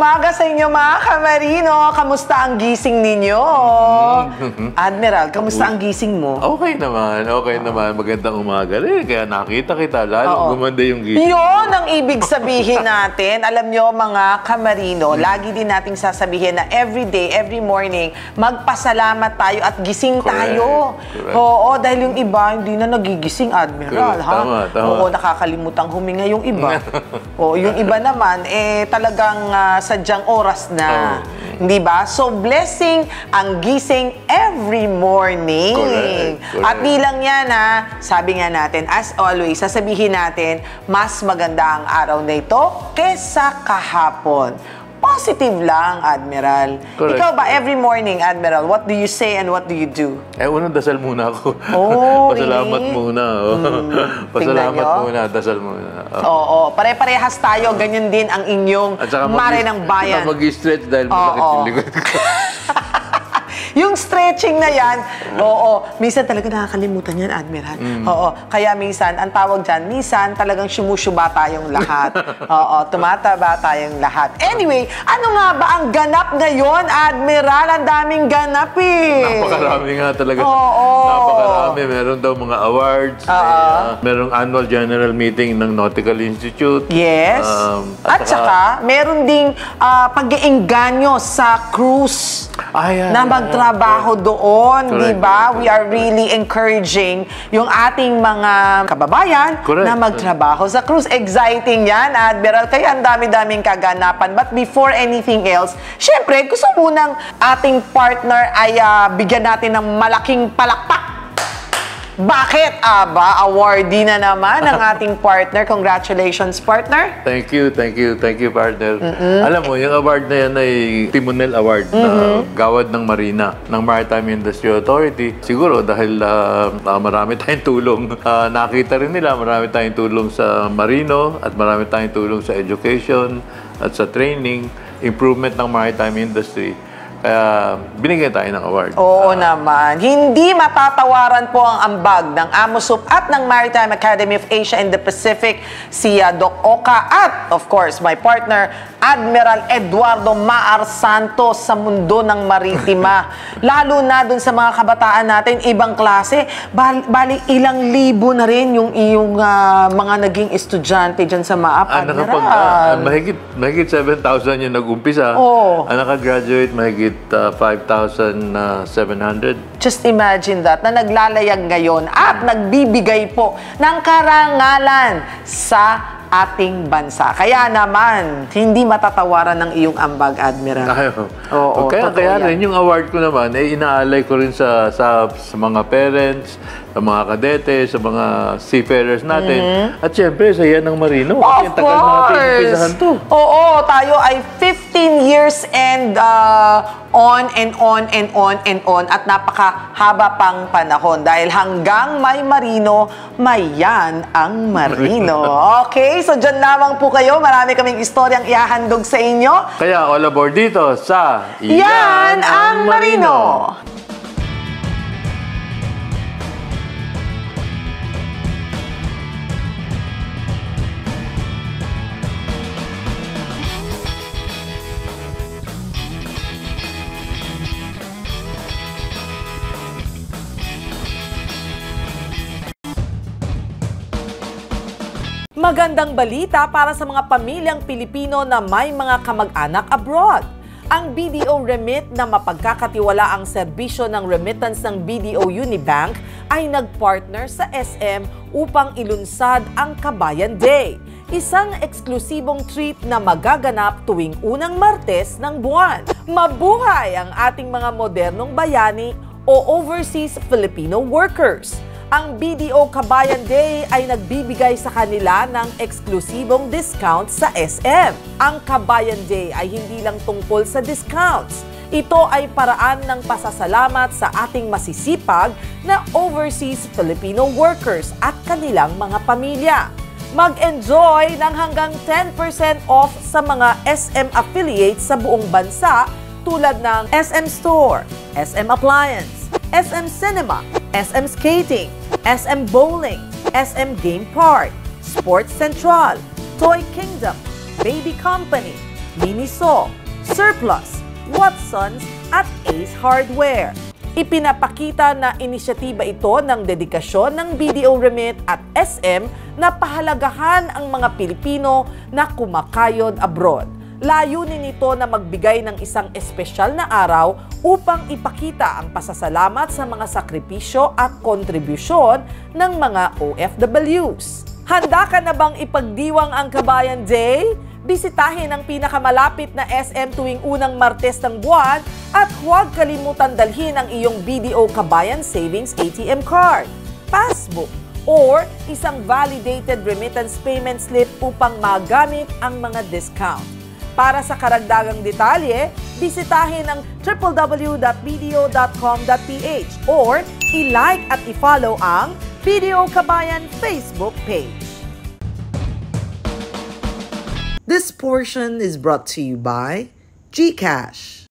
umaga sa inyo mga kamarino. Kamusta ang gising ninyo? Admiral, kamusta ang gising mo? Okay naman, okay naman. Magandang umaga rin. Kaya nakita kita, lalo gumanda yung gising. Yun ang ibig sabihin natin. Alam nyo mga kamarino, lagi din nating sasabihin na every day, every morning, magpasalamat tayo at gising tayo. Correct. Oo, dahil yung iba hindi na nagigising, Admiral. Correct. Tama. Oo, nakakalimutang huminga yung iba. Oo, yung iba naman, talagang sadyang oras na. Hindi ba? So, blessing ang gising every morning. Correct. At di lang yan, sabi nga natin, as always, sasabihin natin, mas maganda ang araw na ito kesa kahapon. Positive lang, Admiral. Correct. Ikaw ba, every morning, Admiral, what do you say and what do you do? Unang dasal muna ako. Oh, Pasalamat really? muna. Pasalamat muna, dasal muna. Oo, pare-parehas tayo. Ganyan din ang inyong mare ng bayan. At saka mag-stretch dahil malakit yung likod ko. Yung stretching na yan, minsan talaga nakakalimutan yan, Admiral. Kaya minsan, ang tawag dyan, minsan talagang sumusuba tayong lahat. Tumataba tayong lahat. Anyway, ano nga ba ang ganap ngayon, Admiral? Ang daming ganap eh. Napakarami nga talaga. Napakarami. Meron daw mga awards. Merong annual general meeting ng Nautical Institute. Yes. At saka, meron ding pag-iengganyo sa cruise na magtrabaho doon, di ba? We are really encouraging yung ating mga kababayan na magtrabaho sa cruise. Exciting yan, Admiral. Kaya ang dami-daming kaganapan. But before anything else, syempre, gusto munang ating partner ay bigyan natin ng malaking palakpak. Bakit, Aba? Awardee na naman ang ating partner. Congratulations, partner. Thank you, partner. Alam mo, yung award na yan ay Timonel Award na gawad ng Marina, ng Maritime Industry Authority. Siguro dahil marami tayong tulong. Nakita rin nila, marami tayong tulong sa Marino at marami tayong tulong sa education at sa training, improvement ng maritime industry. Kaya binigyan tayo ng award. Oo naman. Hindi matatawaran po ang ambag ng AMOSUP at ng Maritime Academy of Asia and the Pacific, si Doc Oka at, of course, my partner, Admiral Eduardo Maar Santos sa mundo ng maritima. Lalo na dun sa mga kabataan natin, ibang klase. Bali, ilang libo na rin yung iyong mga naging estudyante dyan sa MAAP, Admiral. Mahigit 7,000 yung nag-umpisa. Ang nakagraduate, mahigit 5,700. Just imagine that, na naglalayag ngayon at nagbibigay po ng karangalan sa ating bansa. Kaya naman, hindi matatawaran ng iyong ambag, Admiral. Kaya rin, yung award ko naman, inaalay ko rin sa mga parents, sa mga kadete, sa mga seafarers natin. At syempre, sa yan ng Marino. Of course! Oo, tayo ay 15 years and on and on and on and on at napakahaba pang panahon dahil hanggang may Marino, may yan ang Marino. Okay, so dyan lamang po kayo. Marami kaming istoryang ihahandog sa inyo. Kaya all aboard dito sa Yan ang Marino! Magandang balita para sa mga pamilyang Pilipino na may mga kamag-anak abroad. Ang BDO Remit na mapagkakatiwala ang serbisyo ng remittance ng BDO Unibank ay nagpartner sa SM upang ilunsad ang Kabayan Day. Isang eksklusibong treat na magaganap tuwing unang Martes ng buwan. Mabuhay ang ating mga modernong bayani o overseas Filipino workers. Ang BDO Kabayan Day ay nagbibigay sa kanila ng eksklusibong discount sa SM. Ang Kabayan Day ay hindi lang tungkol sa discounts. Ito ay paraan ng pasasalamat sa ating masisipag na overseas Filipino workers at kanilang mga pamilya. Mag-enjoy ng hanggang 10% off sa mga SM affiliates sa buong bansa tulad ng SM Store, SM Appliance, SM Cinema, SM Skating, SM Bowling, SM Game Park, Sports Central, Toy Kingdom, Baby Company, Miniso, Surplus, Watsons at Ace Hardware. Ipinapakita na inisyatiba ito ng dedikasyon ng BDO Remit at SM na pahalagahan ang mga Pilipino na kumakayod abroad. Layunin nito na magbigay ng isang espesyal na araw upang ipakita ang pasasalamat sa mga sakripisyo at kontribusyon ng mga OFWs. Handa ka na bang ipagdiwang ang Kabayan Day? Bisitahin ang pinakamalapit na SM tuwing unang Martes ng buwan at huwag kalimutan dalhin ang iyong BDO Kabayan Savings ATM card, passbook, or isang validated remittance payment slip upang magamit ang mga discount. Para sa karagdagang detalye, bisitahin ang www.bdo.com.ph or i-like at i-follow ang BDO Kabayan Facebook page. This portion is brought to you by GCash.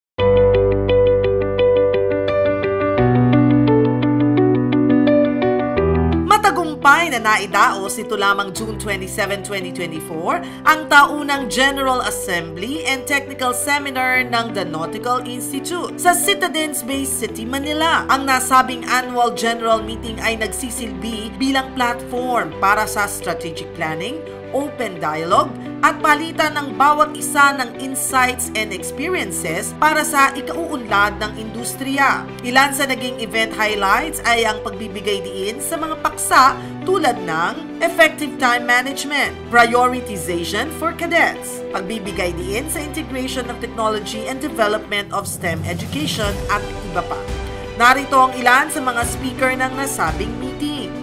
Matagumpay na naidaos ito lamang June 27, 2024 ang taunang General Assembly and Technical Seminar ng The Nautical Institute sa Citadines Bay City, Manila. Ang nasabing annual general meeting ay nagsisilbi bilang platform para sa strategic planning, open dialogue, at palitan ng bawat isa ng insights and experiences para sa ikauunlad ng industriya. Ilan sa naging event highlights ay ang pagbibigay diin sa mga paksa tulad ng effective time management, prioritization for cadets, pagbibigay diin sa integration of technology and development of STEM education at iba pa. Narito ang ilan sa mga speaker ng nasabing meeting.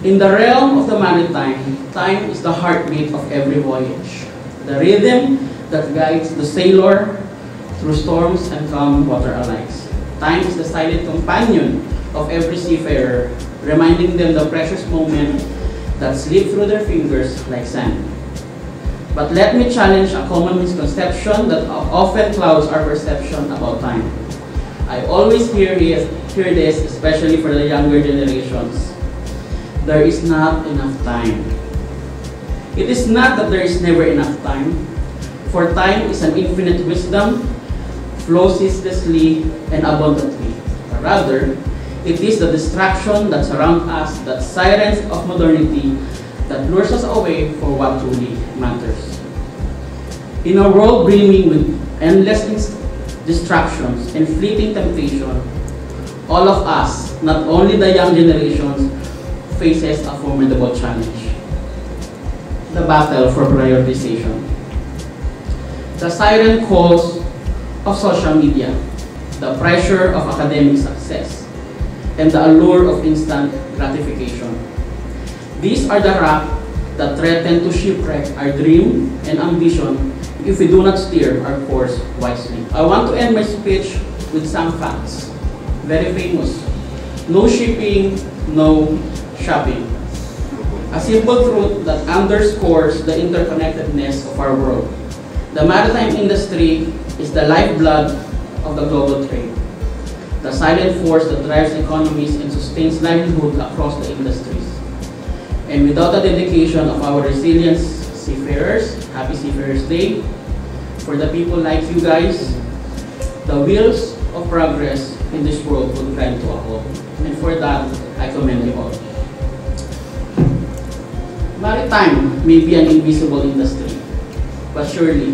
In the realm of the maritime, time is the heartbeat of every voyage, the rhythm that guides the sailor through storms and calm water alike. Time is the silent companion of every seafarer, reminding them the precious moment that slip through their fingers like sand. But let me challenge a common misconception that often clouds our perception about time. I always hear this, especially for the younger generations. There is not enough time. It is not that there is never enough time, for time is an infinite wisdom, flows ceaselessly and abundantly. Rather, it is the distraction that surrounds us, that silence of modernity, that lures us away for what truly matters. In a world brimming with endless distractions and fleeting temptation, all of us, not only the young generations, faces a formidable challenge: the battle for prioritization. The siren calls of social media, the pressure of academic success, and the allure of instant gratification. These are the rocks that threaten to shipwreck our dream and ambition if we do not steer our course wisely. I want to end my speech with some facts, very famous. No shipping, no shopping. A simple truth that underscores the interconnectedness of our world. The maritime industry is the lifeblood of the global trade, the silent force that drives economies and sustains livelihood across the industries. And without the dedication of our resilient seafarers, Happy Seafarers Day, for the people like you guys, the wheels of progress in this world would grind to a halt. And for that, I commend you all. Maritime may be an invisible industry, but surely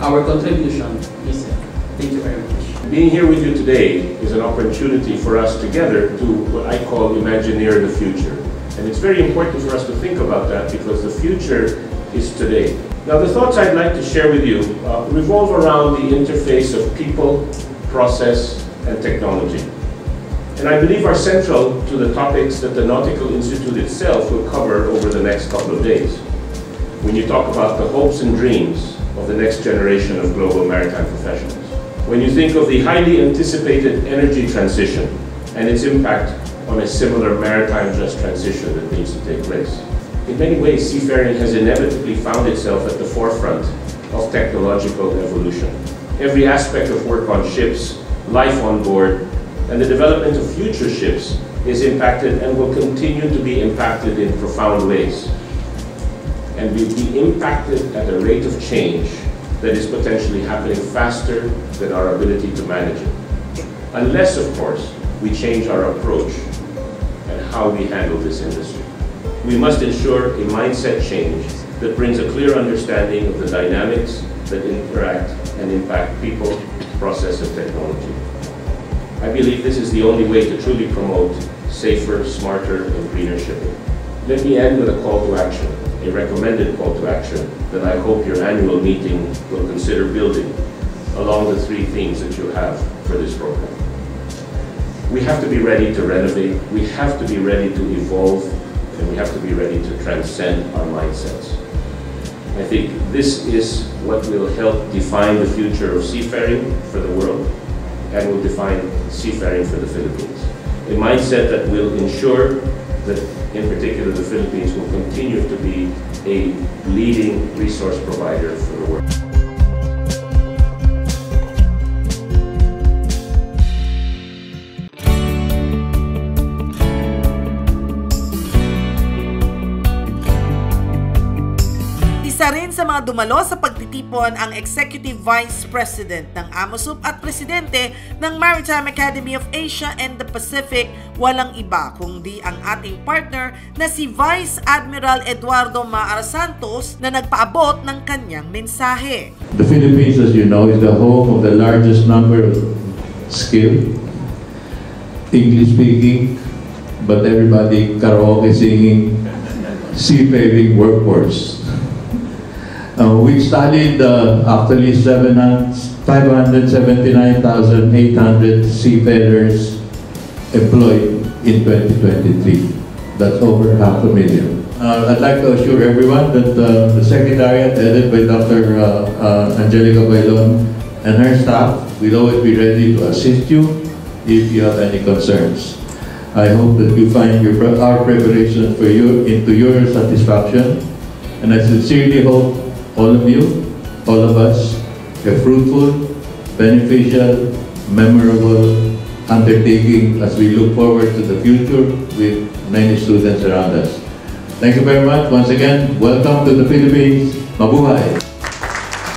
our contribution is it. Thank you very much. Being here with you today is an opportunity for us together to what I call imagineer the future. And it's very important for us to think about that because the future is today. Now the thoughts I'd like to share with you revolve around the interface of people, process, and technology. And I believe are central to the topics that the Nautical Institute itself will cover over the next couple of days. When you talk about the hopes and dreams of the next generation of global maritime professionals. When you think of the highly anticipated energy transition and its impact on a similar maritime just transition that needs to take place. In many ways, seafaring has inevitably found itself at the forefront of technological evolution. Every aspect of work on ships, life on board, and the development of future ships is impacted and will continue to be impacted in profound ways. And will be impacted at a rate of change that is potentially happening faster than our ability to manage it. Unless, of course, we change our approach and how we handle this industry. We must ensure a mindset change that brings a clear understanding of the dynamics that interact and impact people, process, and technology. I believe this is the only way to truly promote safer, smarter, and greener shipping. Let me end with a call to action, a recommended call to action that I hope your annual meeting will consider building along the three themes that you have for this program. We have to be ready to renovate, we have to be ready to evolve, and we have to be ready to transcend our mindsets. I think this is what will help define the future of seafaring for the world and will define seafaring for the Philippines. A mindset that will ensure that, in particular, the Philippines will continue to be a leading resource provider for the world. Isa rin sa mga dumalo sa pagtitipon ang Executive Vice President ng AMOSUP at Presidente ng Maritime Academy of Asia and the Pacific, walang iba kundi ang ating partner na si Vice Admiral Eduardo Maar Santos na nagpaabot ng kanyang mensahe. The Philippines, as you know, is the home of the largest number of skilled, English-speaking, but everybody karaoke singing, seafaring workforce. We studied actually 579,800 seafarers employed in 2023. That's over 500,000. I'd like to assure everyone that the Secretariat, headed by Dr. Angelica Bailon and her staff, will always be ready to assist you if you have any concerns. I hope that you find our preparation for you into your satisfaction, and I sincerely hope all of you, all of us, a fruitful, beneficial, memorable undertaking as we look forward to the future with many students around us. Thank you very much. Once again, welcome to the Philippines. Mabuhay!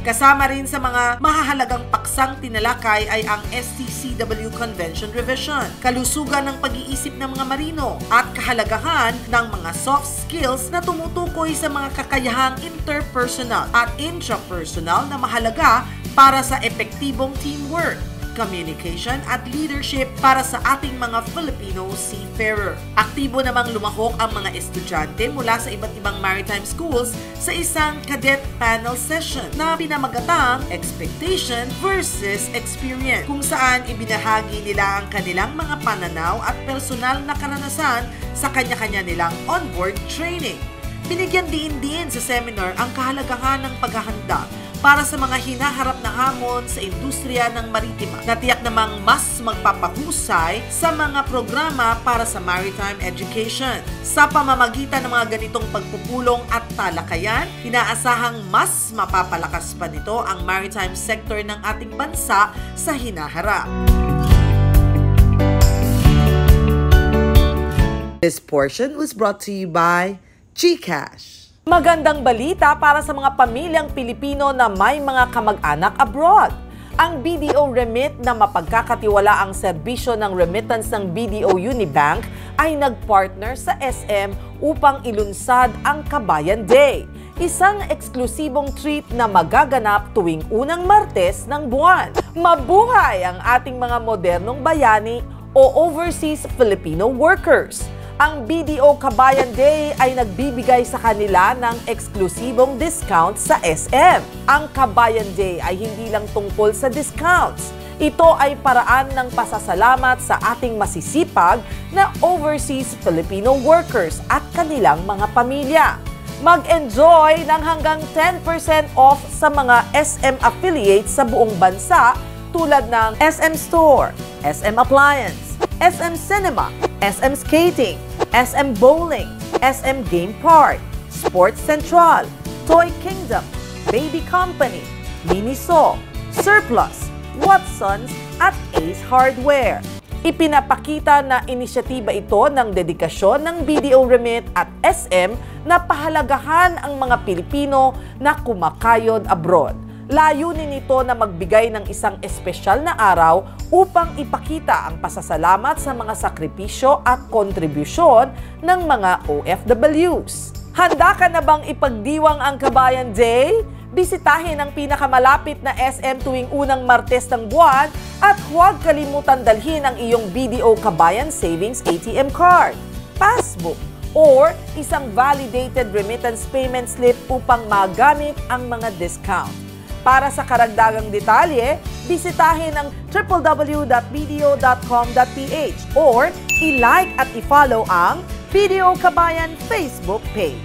Kasama rin sa mga mahahalagang paksang tinalakay ay ang STCW Convention Revision, kalusugan ng pag-iisip ng mga marino at kahalagahan ng mga soft skills na tumutukoy sa mga kakayahang interpersonal at intrapersonal na mahalaga para sa epektibong teamwork, communication at leadership para sa ating mga Filipino seafarer. Aktibo namang lumahok ang mga estudyante mula sa iba't ibang maritime schools sa isang cadet panel session na pinamagatang Expectation versus Experience, kung saan ibinahagi nila ang kanilang mga pananaw at personal na karanasan sa kanya-kanya nilang onboard training. Binigyan din sa seminar ang kahalagahan ng paghahanda para sa mga hinaharap na hamon sa industriya ng maritima, na tiyak namang mas magpapahusay sa mga programa para sa maritime education. Sa pamamagitan ng mga ganitong pagpupulong at talakayan, inaasahang mas mapapalakas pa nito ang maritime sector ng ating bansa sa hinaharap. This portion was brought to you by GCash. Magandang balita para sa mga pamilyang Pilipino na may mga kamag-anak abroad. Ang BDO Remit na mapagkakatiwala ang serbisyo ng remittance ng BDO Unibank ay nagpartner sa SM upang ilunsad ang Kabayan Day, isang eksklusibong treat na magaganap tuwing unang Martes ng buwan. Mabuhay ang ating mga modernong bayani o overseas Filipino workers. Ang BDO Kabayan Day ay nagbibigay sa kanila ng eksklusibong discount sa SM. Ang Kabayan Day ay hindi lang tungkol sa discounts. Ito ay paraan ng pasasalamat sa ating masisipag na overseas Filipino workers at kanilang mga pamilya. Mag-enjoy ng hanggang 10% off sa mga SM affiliates sa buong bansa tulad ng SM Store, SM Appliance, SM Cinema, SM Skating, SM Bowling, SM Game Park, Sports Central, Toy Kingdom, Baby Company, Miniso, Surplus, Watsons at Ace Hardware. Ipinapakita na inisyatiba ito ng dedikasyon ng BDO Remit at SM na pahalagahan ang mga Pilipino na kumakayod abroad. Layunin nito na magbigay ng isang espesyal na araw upang ipakita ang pasasalamat sa mga sakripisyo at kontribusyon ng mga OFWs. Handa ka na bang ipagdiwang ang Kabayan Day? Bisitahin ang pinakamalapit na SM tuwing unang Martes ng buwan at huwag kalimutan dalhin ang iyong BDO Kabayan Savings ATM card, passbook, or isang validated remittance payment slip upang magamit ang mga discount. Para sa karagdagang detalye, bisitahin ang www.bdo.com.ph or i-like at i-follow ang BDO Kabayan Facebook page.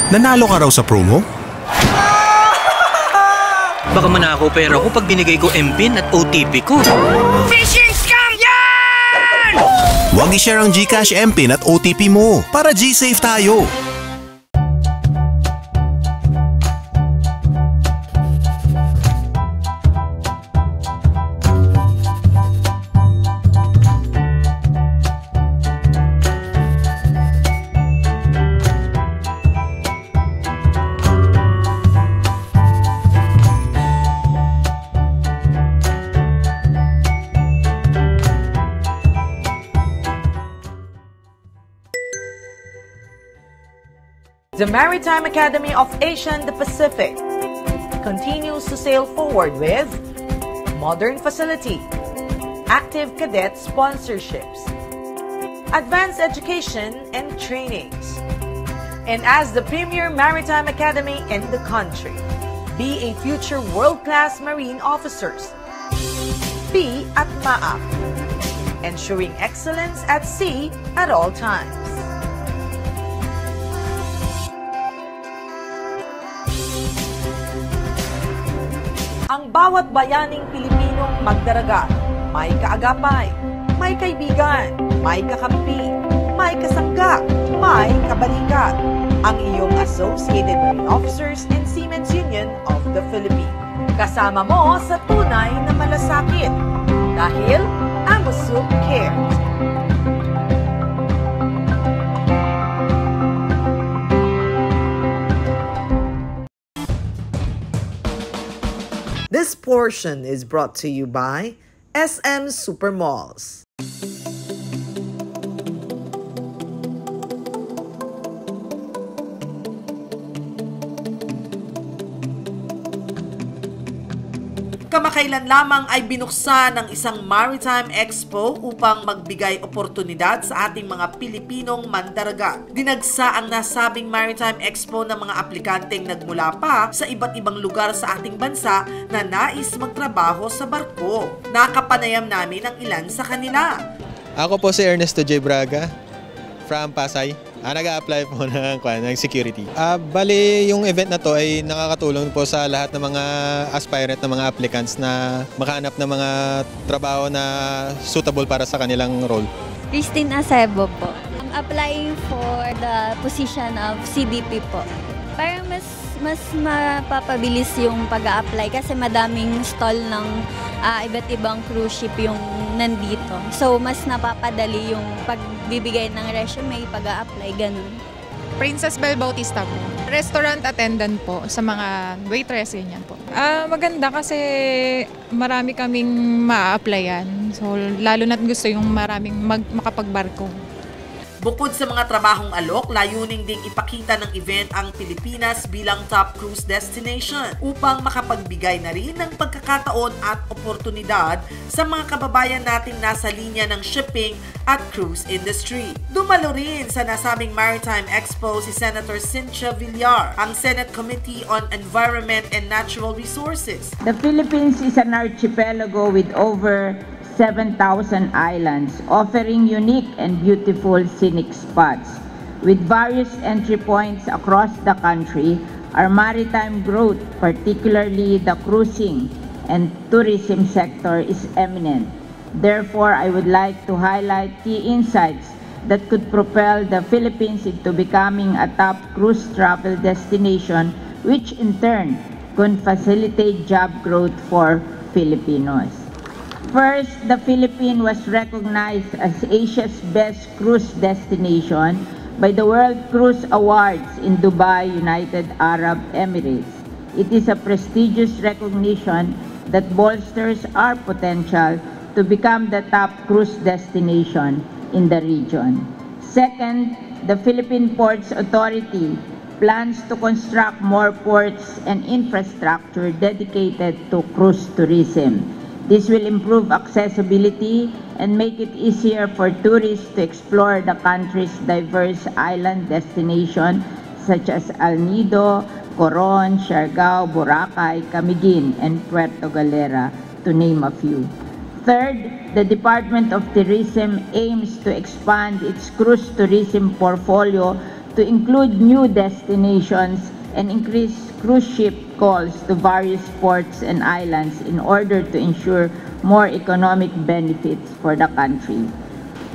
Nanalo ka raw sa promo? Baka manakaw pera ko pag binigay ko MPIN at OTP ko. Phishing scam yan! Huwag i-share ang GCash, MPIN at OTP mo para G-Safe tayo. The Maritime Academy of Asia and the Pacific continues to sail forward with modern facility, active cadet sponsorships, advanced education and trainings. And as the premier maritime academy in the country, be a future world-class marine officers. Be at MAAP, ensuring excellence at sea at all times. Ang bawat bayaning Pilipinong magdaragat, may kaagapay, may kaibigan, may kakampi, may kasangga, may kabalikat. Ang iyong Associated Marine Officers and Seamen's Union of the Philippines. Kasama mo sa tunay na malasakit dahil AMOSUP cares. This portion is brought to you by SM Supermalls. Kamakailan lamang ay binuksan ng isang Maritime Expo upang magbigay oportunidad sa ating mga Pilipinong mandaragat. Dinagsa ang nasabing Maritime Expo ng mga aplikanteng nagmula pa sa iba't ibang lugar sa ating bansa na nais magtrabaho sa barko. Nakapanayam namin ang ilan sa kanila. Ako po si Ernesto J. Braga from Pasay. Nag-a-apply po ng security. Bali, yung event na to ay nakakatulong po sa lahat ng mga aspirant na mga applicants na makahanap ng mga trabaho na suitable para sa kanilang role. Christine Acebo po. I'm applying for the position of CDP po. Parang mas mapapabilis yung pag-a-apply kasi madaming stall ng iba't ibang cruise ship yung nandito. So, mas napapadali yung pagbibigay ng resume, pag-a-apply, ganun. Princess Bel Bautista po. Restaurant attendant po sa mga waitress, ganyan po. Maganda kasi marami kaming ma-applyan. So, lalo na't gusto yung maraming makapagbarko. Bukod sa mga trabahong alok, layuning ding ipakita ng event ang Pilipinas bilang top cruise destination upang makapagbigay na rin ng pagkakataon at oportunidad sa mga kababayan nating nasa linya ng shipping at cruise industry. Dumalo rin sa nasabing Maritime Expo si Senator Cynthia Villar, ang Senate Committee on Environment and Natural Resources. The Philippines is an archipelago with over 7,000 islands, offering unique and beautiful scenic spots. With various entry points across the country, Our maritime growth, particularly the cruising and tourism sector, is eminent. Therefore, I would like to highlight key insights that could propel the Philippines into becoming a top cruise travel destination, which in turn could facilitate job growth for Filipinos. First, the Philippines was recognized as Asia's best cruise destination by the World Cruise Awards in Dubai, United Arab Emirates. It is a prestigious recognition that bolsters our potential to become the top cruise destination in the region. Second, the Philippine Ports Authority plans to construct more ports and infrastructure dedicated to cruise tourism. This will improve accessibility and make it easier for tourists to explore the country's diverse island destinations such as El Nido, Coron, Siargao, Boracay, Camiguin, and Puerto Galera, to name a few. Third, the Department of Tourism aims to expand its cruise tourism portfolio to include new destinations and increase cruise ship calls to various ports and islands in order to ensure more economic benefits for the country.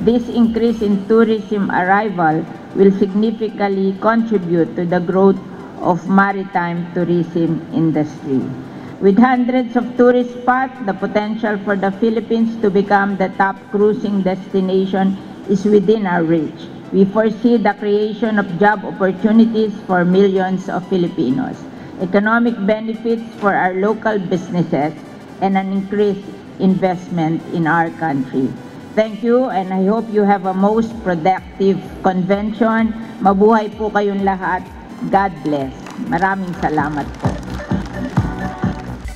This increase in tourism arrival will significantly contribute to the growth of maritime tourism industry. With hundreds of tourist spots, the potential for the Philippines to become the top cruising destination is within our reach. We foresee the creation of job opportunities for millions of Filipinos, economic benefits for our local businesses, and an increased investment in our country. Thank you, and I hope you have a most productive convention. Mabuhay po kayong lahat. God bless. Maraming salamat po.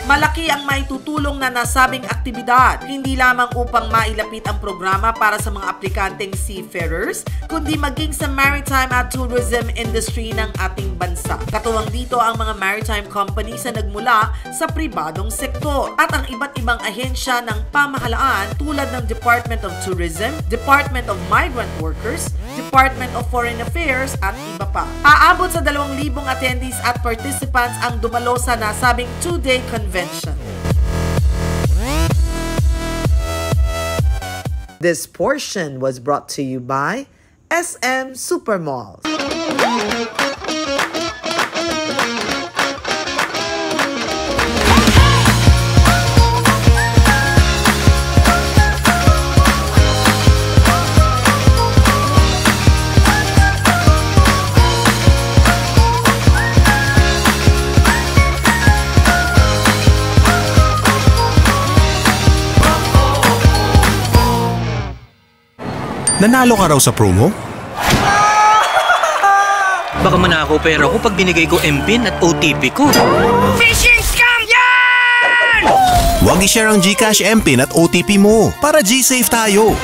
Malaki ang maitutulong na nasabing aktibidad, hindi lamang upang mailapit ang programa para sa mga aplikanteng seafarers, kundi maging sa maritime at tourism industry ng ating bansa. Katuwang dito ang mga maritime companies na nagmula sa pribadong sektor at ang iba't ibang ahensya ng pamahalaan tulad ng Department of Tourism, Department of Migrant Workers, Department of Foreign Affairs at iba pa. Aabot sa 2,000 attendees at participants ang dumalo sa nasabing 2-day convention. This portion was brought to you by SM Supermalls. Nanalo ka raw sa promo? Baka manakaw pera ko pag binigay ko MPIN at OTP ko. Phishing scam yan! Huwag i-share ang GCash, MPIN at OTP mo para G-Safe tayo.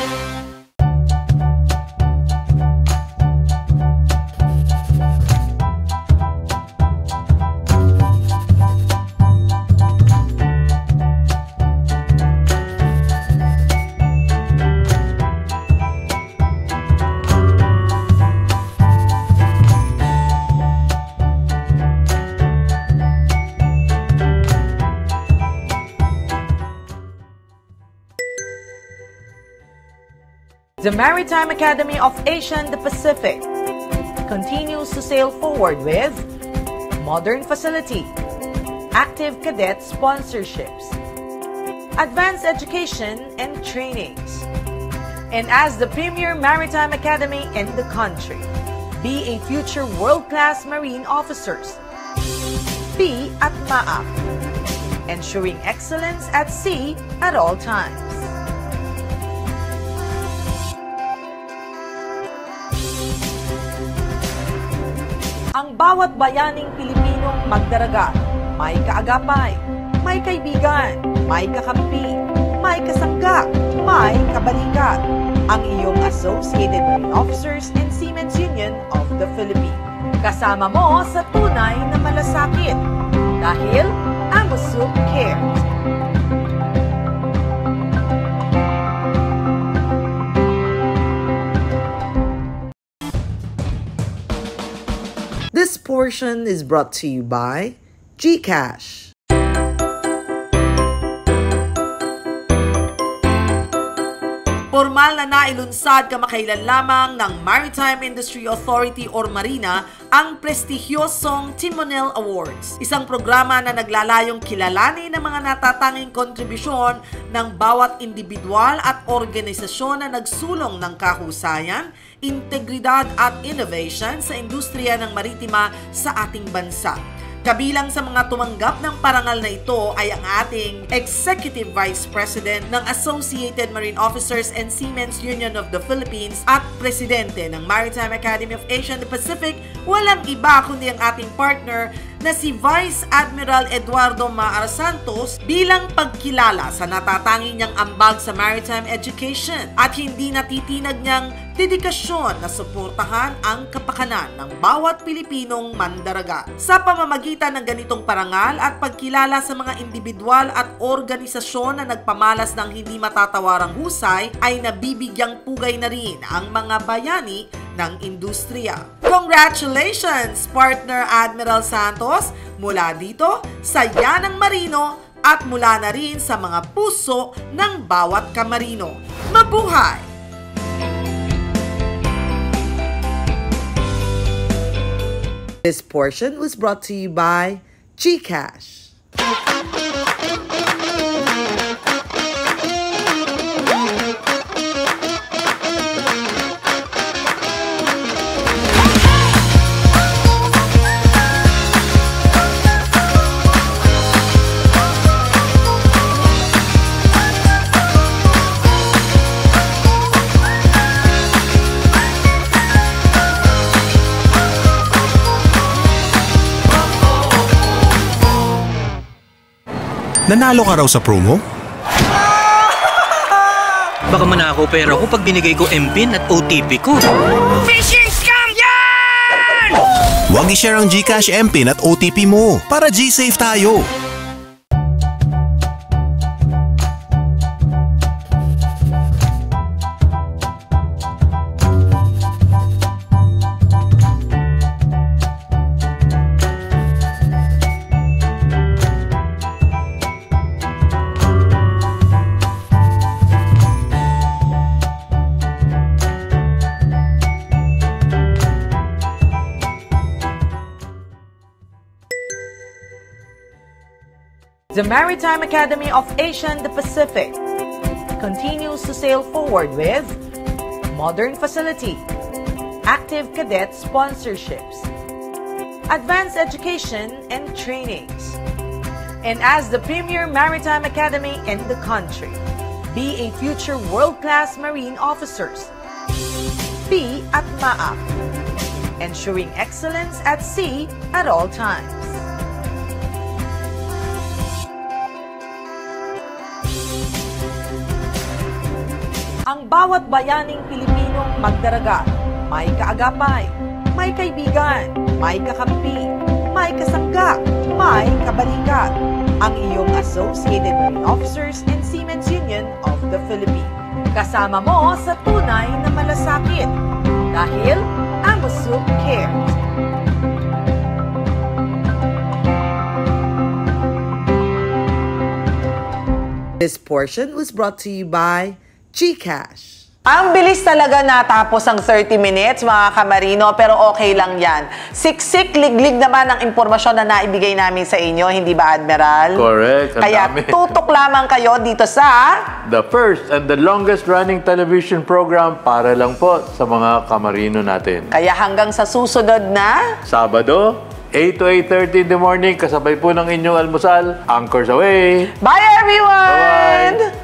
The Maritime Academy of Asia and the Pacific continues to sail forward with modern facility, active cadet sponsorships, advanced education and trainings. And as the premier maritime academy in the country, be a future world-class marine officers. Be at MAAP, ensuring excellence at sea at all times. Ang bawat bayaning Pilipinong magdaragat, may kaagapay, may kaibigan, may kakampi, may kasangga, may kabalikat. Ang iyong Associated Marine Officers and Seamen's Union of the Philippines. Kasama mo sa tunay na malasakit dahil AMOSUP cares. This portion portion is brought to you by GCash. Formal na nailunsad kamakailan lamang ng Maritime Industry Authority or Marina ang prestigyosong Timonel Awards. Isang programa na naglalayong kilalanin ang mga natatanging kontribusyon ng bawat individual at organisasyon na nagsulong ng kahusayan, integridad at innovation sa industriya ng maritima sa ating bansa. Kabilang sa mga tumanggap ng parangal na ito ay ang ating Executive Vice President ng Associated Marine Officers and Seamen's Union of the Philippines at Presidente ng Maritime Academy of Asia and the Pacific, walang iba kundi ang ating partner na si Vice Admiral Eduardo Maara Santos bilang pagkilala sa natatanging niyang ambag sa maritime education at hindi natitinag niyang dedikasyon na suportahan ang kapakanan ng bawat Pilipinong mandaragat. Sa pamamagitan ng ganitong parangal at pagkilala sa mga individual at organisasyon na nagpamalas ng hindi matatawarang husay, ay nabibigyang pugay na rin ang mga bayani ng industriya. Congratulations, Partner Admiral Santos, mula dito sa Yanang Marino at mula na rin sa mga puso ng bawat kamarino. Mabuhay! This portion was brought to you by GCash. Nanalo ka raw sa promo? Baka manakaw pera ko pag binigay ko MPIN at OTP ko. Phishing scam yan! Huwag i-share ang GCash MPIN at OTP mo para G-Safe tayo. The Maritime Academy of Asia and the Pacific continues to sail forward with modern facility, active cadet sponsorships, advanced education and trainings. And as the premier maritime academy in the country, be a future world-class marine officers. Be at MAAP, ensuring excellence at sea at all times. Ang bawat bayaning Pilipinong magdaragat, may kaagapay, may kaibigan, may kakampi, may kasangga, may kabalikat. Ang iyong Associated Marine Officers and Seamen's Union of the Philippines. Kasama mo sa tunay na malasakit dahil AMUSUP cares. This portion was brought to you by GCash. Ang bilis talaga natapos ang 30 minutes, mga kamarino, pero okay lang yan. Siksik, liglig naman ang impormasyon na naibigay namin sa inyo, hindi ba, Admiral? Correct. Kaya tutok lamang kayo dito sa the first and the longest running television program para lang po sa mga kamarino natin. Kaya hanggang sa susunod na Sabado, 8 to 8:30 in the morning, kasabay po ng inyong almusal. Anchors away! Bye, everyone! Bye-bye!